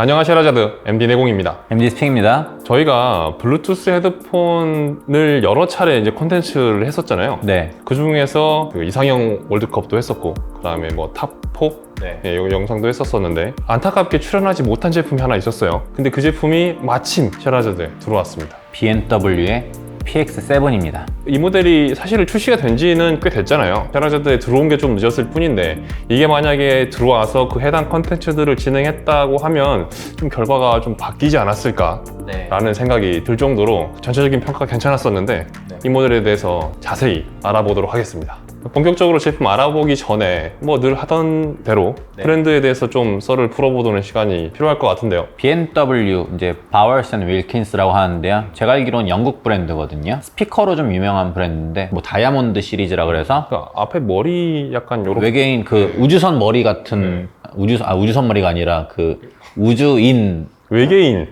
안녕하세요 라자드 MD 내공입니다. MD 스핑입니다. 저희가 블루투스 헤드폰을 여러 차례 이제 콘텐츠를 했었잖아요. 네. 그 중에서 그 이상형 월드컵도 했었고, 그 다음에 뭐 탑4 이 영상도 했었었는데 안타깝게 출연하지 못한 제품이 하나 있었어요. 근데 그 제품이 마침 쉐라자드에 들어왔습니다. BMW의 PX7입니다. 이 모델이 사실 출시가 된 지는 꽤 됐잖아요. 쉐라자드에 들어온 게 좀 늦었을 뿐인데, 이게 만약에 들어와서 그 해당 컨텐츠들을 진행했다고 하면 좀 결과가 좀 바뀌지 않았을까 라는 생각이 들 정도로 전체적인 평가가 괜찮았었는데, 이 모델에 대해서 자세히 알아보도록 하겠습니다. 본격적으로 제품 알아보기 전에 뭐 늘 하던 대로 브랜드에 대해서 좀 썰을 풀어보는 시간이 필요할 것 같은데요. BMW 이제 바워스 앤 윌킨스라고 하는데요. 제가 알기로는 영국 브랜드거든요. 스피커로 좀 유명한 브랜드인데 뭐 다이아몬드 시리즈라 그래서 그러니까 앞에 머리 약간 요렇게 외계인 그 우주선 머리 같은 우주선 머리가 아니라 그 우주인 외계인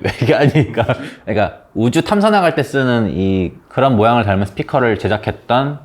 그러니까 우주 탐사 나갈 때 쓰는 이 그런 모양을 닮은 스피커를 제작했던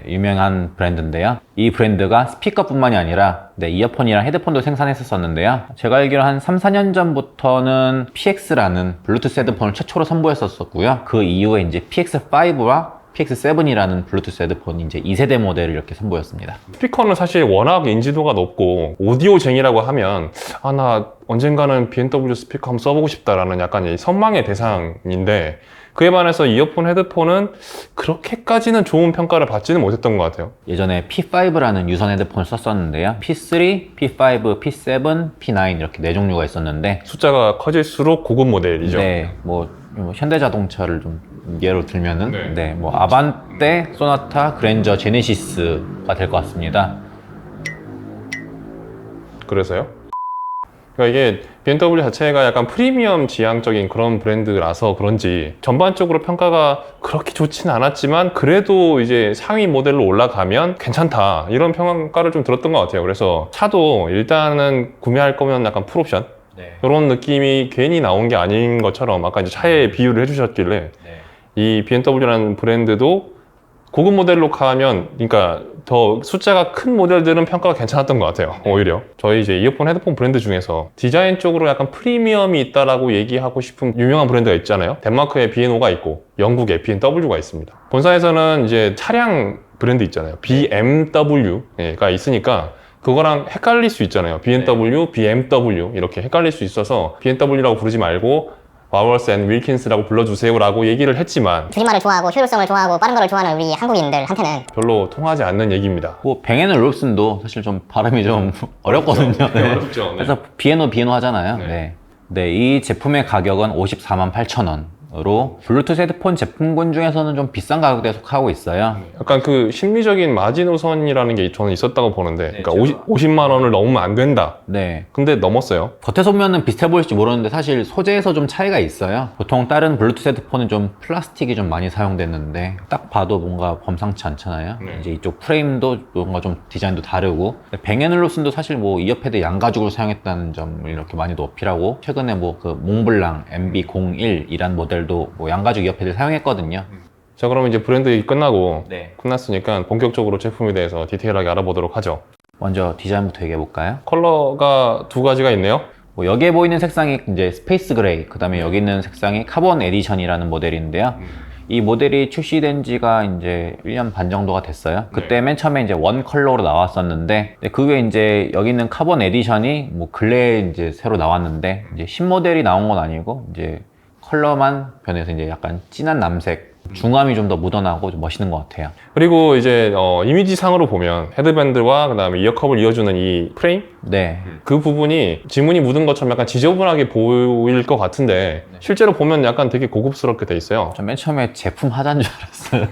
유명한 브랜드인데요. 이 브랜드가 스피커뿐만이 아니라 이어폰이랑 헤드폰도 생산했었는데요. 제가 알기로 한 3, 4년 전부터는 PX라는 블루투스 헤드폰을 최초로 선보였었고요. 그 이후에 이제 PX5와 PX7이라는 블루투스 헤드폰 이제 2세대 모델을 이렇게 선보였습니다. 스피커는 사실 워낙 인지도가 높고 오디오쟁이라고 하면 나 언젠가는 BMW 스피커 한번 써보고 싶다라는 약간 이 선망의 대상인데, 그에 반해서 이어폰 헤드폰은 그렇게까지는 좋은 평가를 받지는 못했던 것 같아요. 예전에 P5라는 유선 헤드폰을 썼었는데요. P3, P5, P7, P9 이렇게 4종류가 있었는데 숫자가 커질수록 고급 모델이죠. 네, 뭐 현대자동차를 좀 예로 들면은 네. 뭐 아반떼, 소나타, 그랜저, 제네시스가 될 것 같습니다. 그래서요? 그러니까 이게 BMW 자체가 약간 프리미엄 지향적인 그런 브랜드라서 그런지 전반적으로 평가가 그렇게 좋지는 않았지만, 그래도 이제 상위 모델로 올라가면 괜찮다 이런 평가를 좀 들었던 것 같아요. 그래서 차도 일단은 구매할 거면 약간 풀옵션 이런 느낌이 괜히 나온 게 아닌 것처럼 아까 이제 차에 비유를 해주셨길래 이 BMW라는 브랜드도 고급 모델로 가면, 그러니까 더 숫자가 큰 모델들은 평가가 괜찮았던 것 같아요. 오히려 저희 이제 이어폰 헤드폰 브랜드 중에서 디자인 쪽으로 약간 프리미엄이 있다라고 얘기하고 싶은 유명한 브랜드가 있잖아요. 덴마크에 B&O가 있고 영국에 BMW가 있습니다. 본사에서는 이제 차량 브랜드 있잖아요. BMW가 있으니까 그거랑 헷갈릴 수 있잖아요. BMW, BMW 이렇게 헷갈릴 수 있어서 BMW라고 부르지 말고 바워스 앤 윌킨스라고 불러주세요 라고 얘기를 했지만, 줄임말을 좋아하고 효율성을 좋아하고 빠른 거를 좋아하는 우리 한국인들한테는 별로 통하지 않는 얘기입니다. 뭐 뱅앤올롭슨도 사실 좀 발음이 좀 어렵거든요. 네. 어렵죠. 그래서 비에노 하잖아요. 네. 이 제품의 가격은 54만 8천 원으로 블루투스 헤드폰 제품군 중에서는 좀 비싼 가격대에 속하고 있어요. 약간 그 심리적인 마지노선이라는 게 저는 있었다고 보는데, 그러니까 50만 원을 넘으면 안 된다. 네. 근데 넘었어요. 겉에서 보면은 비슷해 보일지 모르는데 사실 소재에서 좀 차이가 있어요. 보통 다른 블루투스 헤드폰은 좀 플라스틱이 좀 많이 사용됐는데 딱 봐도 뭔가 범상치 않잖아요. 이제 이쪽 프레임도 뭔가 좀 디자인도 다르고, 뱅앤올롭슨도 사실 뭐 이어패드 양가죽을 사용했다는 점을 이렇게 많이도 어필하고, 최근에 뭐 그 몽블랑 MB01이란 모델도 뭐 양가죽 이어패드 사용했거든요. 자, 그러면 이제 브랜드 얘기 끝나고 네. 끝났으니까 본격적으로 제품에 대해서 디테일하게 알아보도록 하죠. 먼저 디자인부터 얘기해 볼까요? 컬러가 두 가지가 있네요. 뭐 여기에 보이는 색상이 이제 스페이스 그레이, 그 다음에 여기 있는 색상이 카본 에디션이라는 모델인데요. 이 모델이 출시된 지가 이제 1년 반 정도가 됐어요. 그때 맨 처음에 이제 원 컬러로 나왔었는데, 그 후에 이제 여기 있는 카본 에디션이 뭐 근래에 이제 새로 나왔는데, 이제 신모델이 나온 건 아니고 이제 컬러만 변해서 이제 약간 진한 남색, 중함이 좀 더 묻어나고 좀 멋있는 것 같아요. 그리고 이제 이미지상으로 보면 헤드밴드와 그 다음에 이어컵을 이어주는 이 프레임? 네. 그 부분이 지문이 묻은 것처럼 약간 지저분하게 보일 것 같은데 실제로 보면 약간 되게 고급스럽게 돼 있어요. 전 맨 처음에 제품 하자인 줄 알았어요.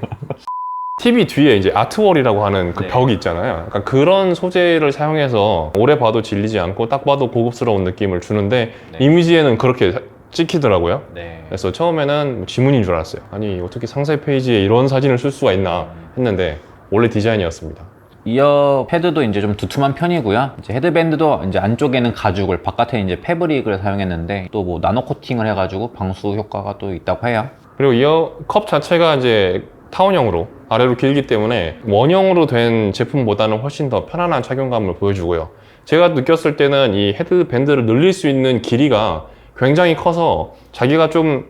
TV 뒤에 이제 아트월이라고 하는 그 네. 벽이 있잖아요. 약간 그런 소재를 사용해서 오래 봐도 질리지 않고 딱 봐도 고급스러운 느낌을 주는데, 이미지에는 그렇게 찍히더라고요. 네. 그래서 처음에는 지문인 줄 알았어요. 아니 어떻게 상세 페이지에 이런 사진을 쓸 수가 있나 했는데 원래 디자인이었습니다. 이어 패드도 이제 좀 두툼한 편이고요. 이제 헤드밴드도 이제 안쪽에는 가죽을, 바깥에 이제 패브릭을 사용했는데, 또 뭐 나노 코팅을 해가지고 방수 효과가 또 있다고 해요. 그리고 이어 컵 자체가 이제 타원형으로 아래로 길기 때문에 원형으로 된 제품보다는 훨씬 더 편안한 착용감을 보여주고요. 제가 느꼈을 때는 이 헤드밴드를 늘릴 수 있는 길이가 굉장히 커서 자기가 좀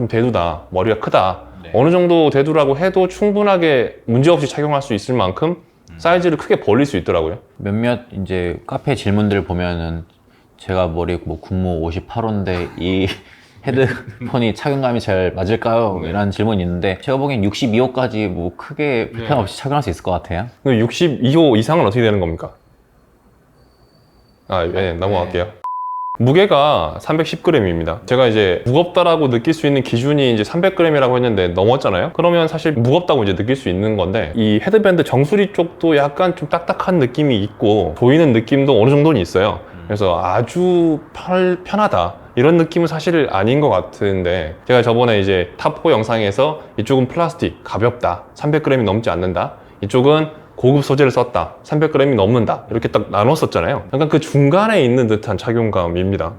대두다, 머리가 크다, 어느 정도 대두라고 해도 충분하게 문제없이 착용할 수 있을 만큼 사이즈를 크게 벌릴 수 있더라고요. 몇몇 이제 카페 질문들 보면은 제가 머리 뭐 군무 58호인데 이 헤드폰이 착용감이 잘 맞을까요? 이런 질문이 있는데 제가 보기엔 62호까지 뭐 크게 불편 없이 착용할 수 있을 것 같아요. 62호 이상은 어떻게 되는 겁니까? 넘어갈게요. 무게가 310g입니다. 제가 이제 무겁다라고 느낄 수 있는 기준이 이제 300g이라고 했는데 넘었잖아요. 그러면 사실 무겁다고 이제 느낄 수 있는 건데 이 헤드밴드 정수리 쪽도 약간 좀 딱딱한 느낌이 있고 보이는 느낌도 어느 정도는 있어요. 그래서 아주 편하다 이런 느낌은 사실 아닌 것 같은데 제가 저번에 이제 탑4 영상에서 이쪽은 플라스틱 가볍다 300g이 넘지 않는다, 이쪽은 고급 소재를 썼다 300g이 넘는다 이렇게 딱 나눴었잖아요. 약간 그 중간에 있는 듯한 착용감입니다.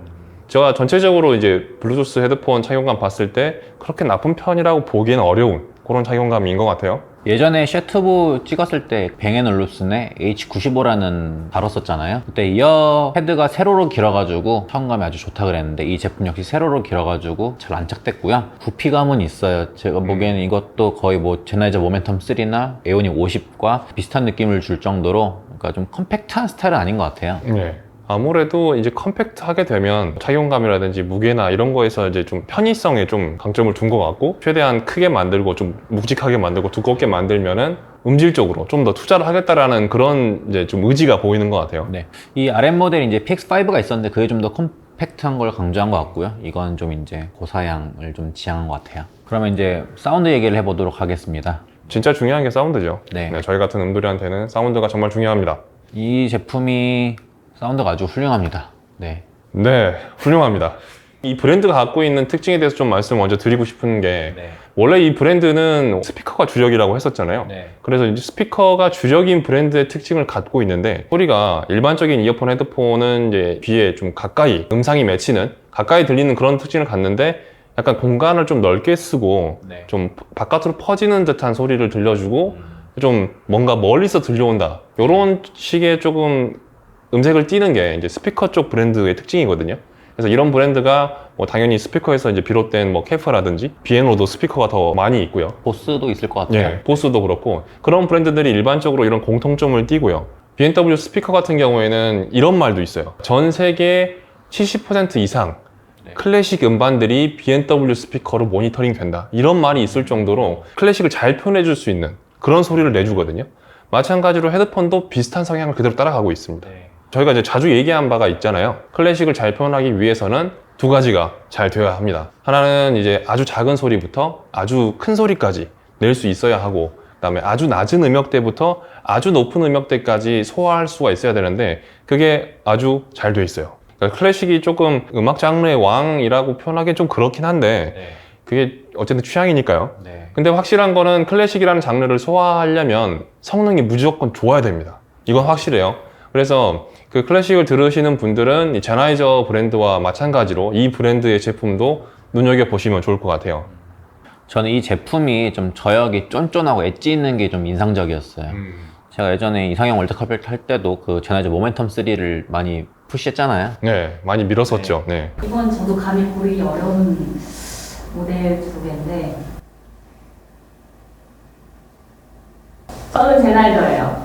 제가 전체적으로 이제 블루투스 헤드폰 착용감 봤을 때 그렇게 나쁜 편이라고 보기에는 어려운 그런 착용감인 것 같아요. 예전에 쉐투브 찍었을 때 뱅앤올루슨의 H95라는 다뤘었잖아요. 그때 이어 헤드가 세로로 길어가지고 착용감이 아주 좋다 그랬는데 이 제품 역시 세로로 길어가지고 잘 안착됐고요. 부피감은 있어요. 제가 보기에는 이것도 거의 뭐 제나이저 모멘텀 3나 에오닉 50과 비슷한 느낌을 줄 정도로 그러니까 좀 컴팩트한 스타일은 아닌 것 같아요. 네. 아무래도 이제 컴팩트하게 되면 착용감이라든지 무게나 이런 거에서 이제 좀 편의성에 좀 강점을 둔 것 같고, 최대한 크게 만들고 좀 묵직하게 만들고 두껍게 만들면은 음질적으로 좀 더 투자를 하겠다라는 그런 이제 좀 의지가 보이는 것 같아요. 네. 이 RM 모델이 이제 PX5가 있었는데 그게 좀 더 컴팩트한 걸 강조한 것 같고요. 이건 좀 이제 고사양을 좀 지향한 것 같아요. 그러면 이제 사운드 얘기를 해보도록 하겠습니다. 진짜 중요한 게 사운드죠. 네. 저희 같은 음돌이한테는 사운드가 정말 중요합니다. 이 제품이 사운드가 아주 훌륭합니다. 네. 네, 훌륭합니다. 이 브랜드가 갖고 있는 특징에 대해서 좀 말씀 먼저 드리고 싶은 게, 원래 이 브랜드는 스피커가 주력이라고 했었잖아요. 그래서 이제 스피커가 주력인 브랜드의 특징을 갖고 있는데, 소리가 일반적인 이어폰, 헤드폰은 이제 귀에 좀 가까이 음상이 맺히는, 가까이 들리는 그런 특징을 갖는데, 약간 공간을 좀 넓게 쓰고 좀 바깥으로 퍼지는 듯한 소리를 들려주고 좀 뭔가 멀리서 들려온다, 이런 식의 조금 음색을 띠는 게 이제 스피커 쪽 브랜드의 특징이거든요. 그래서 이런 브랜드가 뭐 당연히 스피커에서 이제 비롯된 뭐 캐프라든지 비에노도 스피커가 더 많이 있고요. 보스도 있을 것 같아요. 네, 보스도 그렇고 그런 브랜드들이 일반적으로 이런 공통점을 띠고요. B&W 스피커 같은 경우에는 이런 말도 있어요. 전 세계 70% 이상 클래식 음반들이 B&W 스피커로 모니터링 된다, 이런 말이 있을 정도로 클래식을 잘 표현해 줄 수 있는 그런 소리를 내주거든요. 마찬가지로 헤드폰도 비슷한 성향을 그대로 따라가고 있습니다. 저희가 이제 자주 얘기한 바가 있잖아요. 클래식을 잘 표현하기 위해서는 두 가지가 잘 되어야 합니다. 하나는 이제 아주 작은 소리부터 아주 큰 소리까지 낼 수 있어야 하고, 그 다음에 아주 낮은 음역대부터 아주 높은 음역대까지 소화할 수가 있어야 되는데 그게 아주 잘 돼 있어요. 그러니까 클래식이 조금 음악 장르의 왕이라고 표현하기엔 좀 그렇긴 한데 그게 어쨌든 취향이니까요. 근데 확실한 거는 클래식이라는 장르를 소화하려면 성능이 무조건 좋아야 됩니다. 이건 확실해요. 그래서 그 클래식을 들으시는 분들은 이 제나이저 브랜드와 마찬가지로 이 브랜드의 제품도 눈여겨보시면 좋을 것 같아요. 저는 이 제품이 좀 저역이 쫀쫀하고 엣지 있는 게 좀 인상적이었어요. 제가 예전에 이상형 월드컵을 탈 때도 그 제나이저 모멘텀 3를 많이 푸시했잖아요. 네, 많이 밀었었죠. 네. 이건 저도 감히 고르기 어려운 모델 두 개인데 저는 제나이저예요.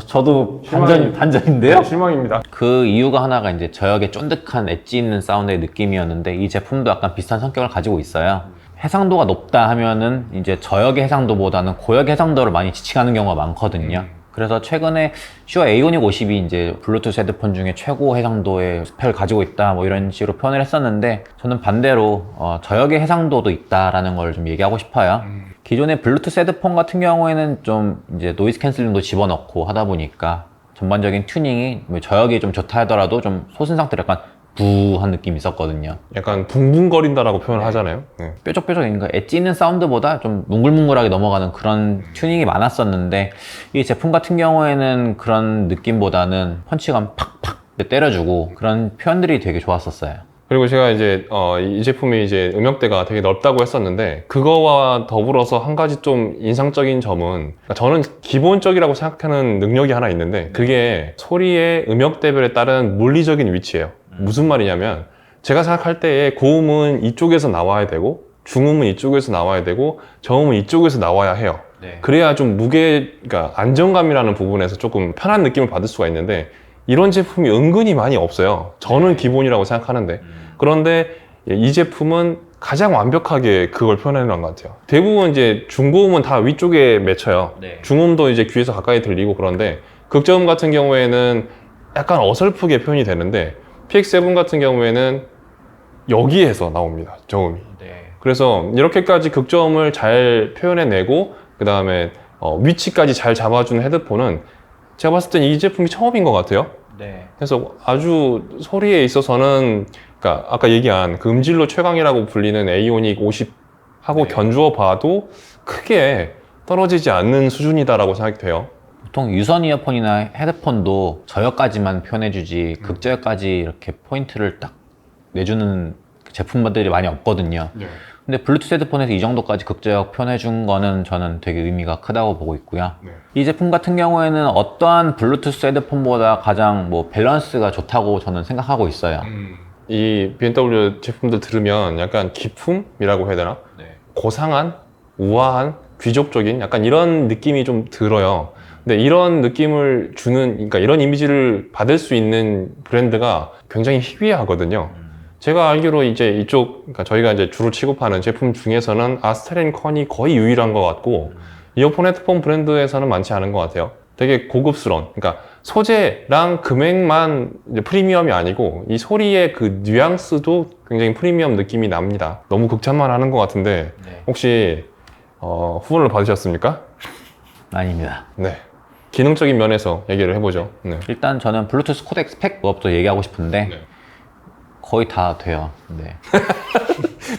저도 실망이- 반전인데요? 실망입니다. 그 이유가 하나가 이제 저역의 쫀득한 엣지 있는 사운드의 느낌이었는데 이 제품도 약간 비슷한 성격을 가지고 있어요. 해상도가 높다 하면은 이제 저역의 해상도보다는 고역의 해상도를 많이 지칭하는 경우가 많거든요. 그래서 최근에 슈어 에이오닉 50이 이제 블루투스 헤드폰 중에 최고 해상도의 스펙을 가지고 있다 뭐 이런 식으로 표현을 했었는데, 저는 반대로 저역의 해상도도 있다라는 걸 좀 얘기하고 싶어요. 기존의 블루투스 헤드폰 같은 경우에는 좀 이제 노이즈 캔슬링도 집어넣고 하다 보니까 전반적인 튜닝이 뭐 저역이 좀 좋다 하더라도 좀 솟은 상태로 약간 부한 느낌이 있었거든요. 약간 붕붕거린다라고 표현을 하잖아요. 네. 뾰족뾰족, 그러니까 엣지 있는 사운드보다 좀 뭉글뭉글하게 넘어가는 그런 튜닝이 많았었는데, 이 제품 같은 경우에는 그런 느낌보다는 펀치감 팍팍 때려주고 그런 표현들이 되게 좋았었어요. 그리고 제가 이제 이 제품이 이제 음역대가 되게 넓다고 했었는데 그거와 더불어서 한 가지 좀 인상적인 점은 그러니까 저는 기본적이라고 생각하는 능력이 하나 있는데 그게 소리의 음역대별에 따른 물리적인 위치예요. 무슨 말이냐면 제가 생각할 때에 고음은 이쪽에서 나와야 되고 중음은 이쪽에서 나와야 되고 저음은 이쪽에서 나와야 해요. 네. 그래야 좀 그러니까 안정감이라는 부분에서 조금 편한 느낌을 받을 수가 있는데 이런 제품이 은근히 많이 없어요. 저는 기본이라고 생각하는데 그런데 이 제품은 가장 완벽하게 그걸 표현해놓은 것 같아요. 대부분 이제 중고음은 다 위쪽에 맺혀요. 네. 중음도 이제 귀에서 가까이 들리고 그런데 극저음 같은 경우에는 약간 어설프게 표현이 되는데 PX7 같은 경우에는 여기에서 나옵니다. 저음이. 네. 그래서 이렇게까지 극저음을 잘 표현해내고 그 다음에 위치까지 잘 잡아주는 헤드폰은 제가 봤을 땐 이 제품이 처음인 것 같아요. 네. 그래서 아주 소리에 있어서는 그러니까 아까 얘기한 그 음질로 최강이라고 불리는 에이오닉 50하고 네. 견주어 봐도 크게 떨어지지 않는 수준이다라고 생각이 돼요. 보통 유선 이어폰이나 헤드폰도 저역까지만 표현해주지 극저역까지 이렇게 포인트를 딱 내주는 제품들이 많이 없거든요. 근데 블루투스 헤드폰에서 이 정도까지 극저역 표현해준 거는 저는 되게 의미가 크다고 보고 있고요. 이 제품 같은 경우에는 어떠한 블루투스 헤드폰보다 가장 뭐 밸런스가 좋다고 저는 생각하고 있어요. 이 BMW 제품들 들으면 약간 기품이라고 해야 되나? 고상한, 우아한, 귀족적인 약간 이런 느낌이 좀 들어요. 근데 이런 느낌을 주는, 그러니까 이런 이미지를 받을 수 있는 브랜드가 굉장히 희귀하거든요. 제가 알기로 이제 이쪽, 그러니까 저희가 이제 주로 취급하는 제품 중에서는 아스트레인 컨이 거의 유일한 것 같고, 이어폰 헤드폰 브랜드에서는 많지 않은 것 같아요. 되게 고급스러운, 그러니까 소재랑 금액만 이제 프리미엄이 아니고, 이 소리의 그 뉘앙스도 굉장히 프리미엄 느낌이 납니다. 너무 극찬만 하는 것 같은데, 혹시, 후원을 받으셨습니까? 아닙니다. 네. 기능적인 면에서 얘기를 해보죠. 네. 일단 저는 블루투스 코덱 스펙 부분부터 얘기하고 싶은데 네. 거의 다 돼요. 네.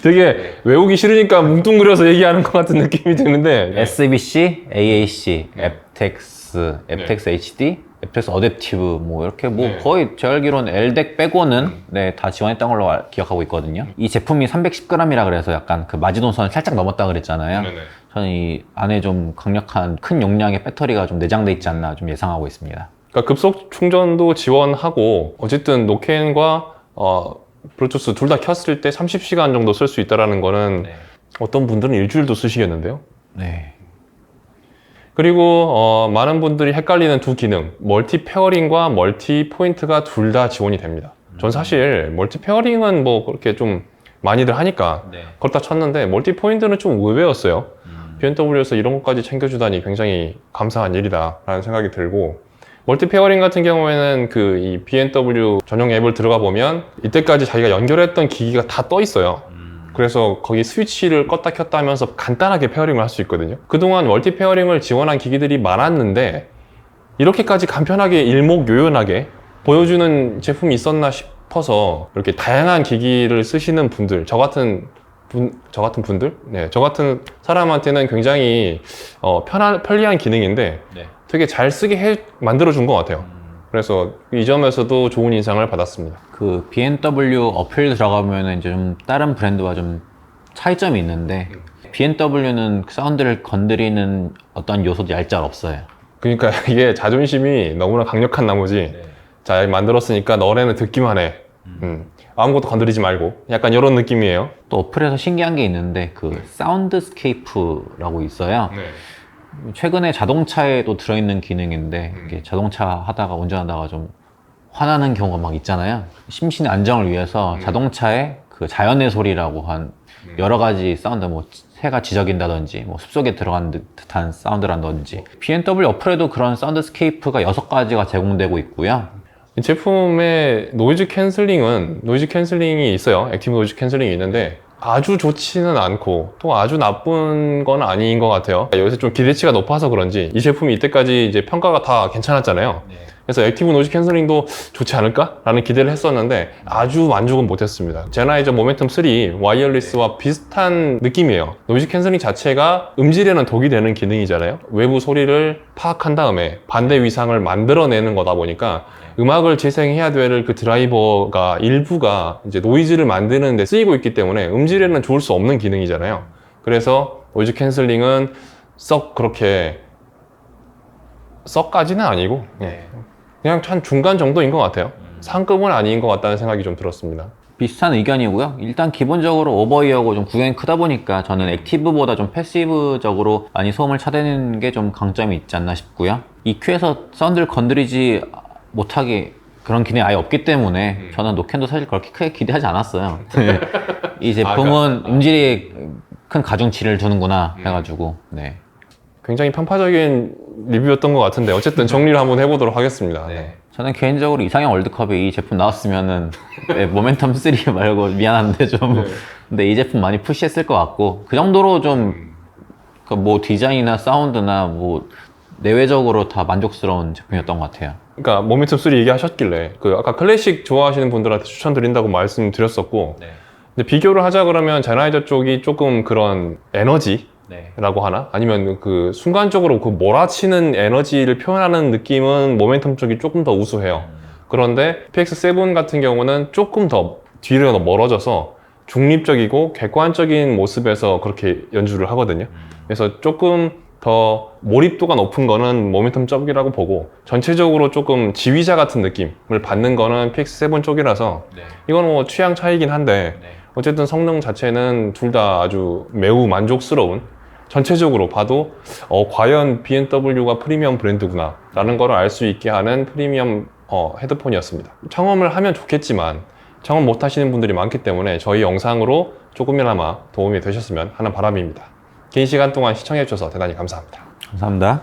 되게 외우기 싫으니까 뭉뚱그려서 얘기하는 것 같은 느낌이 드는데 SBC, AAC, aptX, aptX HD, aptX 어댑티브 뭐 이렇게 뭐 네. 거의 제가 알기로는 LDEC 빼고는 네, 다 지원했던 걸로 기억하고 있거든요. 이 제품이 310g이라 그래서 약간 그 마지노선을 살짝 넘었다 그랬잖아요. 네네. 저는 이 안에 좀 강력한 큰 용량의 배터리가 좀 내장돼 있지 않나 좀 예상하고 있습니다. 그러니까 급속 충전도 지원하고 어쨌든 노캔과 블루투스 둘 다 켰을 때 30시간 정도 쓸 수 있다는 거는 어떤 분들은 일주일도 쓰시겠는데요. 네. 그리고 많은 분들이 헷갈리는 두 기능, 멀티 페어링과 멀티 포인트가 둘 다 지원이 됩니다. 전 사실 멀티 페어링은 뭐 그렇게 좀 많이들 하니까 그걸 다 쳤는데 멀티 포인트는 좀 의외였어요. BMW에서 이런 것까지 챙겨주다니 굉장히 감사한 일이다라는 생각이 들고, 멀티 페어링 같은 경우에는 그 이 BMW 전용 앱을 들어가 보면 이때까지 자기가 연결했던 기기가 다 떠 있어요. 그래서 거기 스위치를 껐다 켰다 하면서 간단하게 페어링을 할 수 있거든요. 그동안 멀티 페어링을 지원한 기기들이 많았는데 이렇게까지 간편하게 일목요연하게 보여주는 제품이 있었나 싶어서 이렇게 다양한 기기를 쓰시는 분들, 저 같은 분들? 네, 저 같은 사람한테는 굉장히 편리한 기능인데 되게 잘 쓰게 만들어준 것 같아요. 그래서 이 점에서도 좋은 인상을 받았습니다. 그 BMW 어필 들어가면 이제 좀 다른 브랜드와 좀 차이점이 있는데 BMW는 사운드를 건드리는 어떤 요소도 얄짤 없어요. 그러니까 이게 자존심이 너무나 강력한 나머지 잘 만들었으니까 너네는 듣기만 해. 아무것도 건드리지 말고 약간 이런 느낌이에요. 또 어플에서 신기한 게 있는데 그 사운드스케이프라고 있어요. 최근에 자동차에도 들어있는 기능인데 이게 자동차 하다가 운전하다가 좀 화나는 경우가 막 있잖아요. 심신의 안정을 위해서 자동차에 그 자연의 소리라고 한 여러 가지 사운드, 뭐 새가 지저귀다든지 뭐 숲속에 들어간 듯한 사운드라든지 BMW 어플에도 그런 사운드스케이프가 6가지가 제공되고 있고요. 이 제품의 노이즈 캔슬링이 있어요. 액티브 노이즈 캔슬링이 있는데 아주 좋지는 않고 또 아주 나쁜 건 아닌 것 같아요. 여기서 좀 기대치가 높아서 그런지 이 제품이 이때까지 이제 평가가 다 괜찮았잖아요. 그래서 액티브 노이즈 캔슬링도 좋지 않을까라는 기대를 했었는데 아주 만족은 못했습니다. 제나이저 모멘텀 3 와이어리스와 비슷한 느낌이에요. 노이즈 캔슬링 자체가 음질에는 독이 되는 기능이잖아요. 외부 소리를 파악한 다음에 반대 위상을 만들어내는 거다 보니까 음악을 재생해야 될 그 드라이버가 일부가 이제 노이즈를 만드는 데 쓰이고 있기 때문에 음질에는 좋을 수 없는 기능이잖아요. 그래서 노이즈 캔슬링은 썩 그렇게 썩까지는 아니고 그냥 한 중간 정도인 것 같아요. 상급은 아닌 것 같다는 생각이 좀 들었습니다. 비슷한 의견이고요. 일단 기본적으로 오버이어고 좀 구경이 크다 보니까 저는 액티브보다 좀 패시브적으로 많이 소음을 차대는 게 좀 강점이 있지 않나 싶고요. EQ에서 사운드를 건드리지 못하게 그런 기능이 아예 없기 때문에 저는 노캔도 사실 그렇게 크게 기대하지 않았어요. 이 제품은 음질이 큰 가중치를 두는구나 해가지고 네. 굉장히 편파적인 리뷰였던 것 같은데 어쨌든 정리를 한번 해보도록 하겠습니다. 네. 저는 개인적으로 이상형 월드컵에 이 제품 나왔으면은 네, 모멘텀 3 말고 미안한데 좀 근데 이 제품 많이 푸시했을 것 같고 그 정도로 좀 뭐 디자인이나 사운드나 뭐 내외적으로 다 만족스러운 제품이었던 것 같아요. 그러니까 모멘텀 3 얘기하셨길래 그 아까 클래식 좋아하시는 분들한테 추천드린다고 말씀드렸었고 근데 비교를 하자 그러면 제나이저 쪽이 조금 그런 에너지라고 하나? 아니면 그 순간적으로 그 몰아치는 에너지를 표현하는 느낌은 모멘텀 쪽이 조금 더 우수해요. 그런데 PX7 같은 경우는 조금 더 뒤로 멀어져서 중립적이고 객관적인 모습에서 그렇게 연주를 하거든요. 그래서 조금 더 몰입도가 높은 거는 모멘텀 쪽이라고 보고 전체적으로 조금 지휘자 같은 느낌을 받는 거는 PX7 쪽이라서 이건 뭐 취향 차이긴 한데 어쨌든 성능 자체는 둘 다 아주 매우 만족스러운 전체적으로 봐도 과연 BMW가 프리미엄 브랜드구나 라는 걸 알 수 있게 하는 프리미엄 헤드폰이었습니다. 청음을 하면 좋겠지만 청음 못 하시는 분들이 많기 때문에 저희 영상으로 조금이나마 도움이 되셨으면 하는 바람입니다. 긴 시간 동안 시청해 주셔서 대단히 감사합니다. 감사합니다.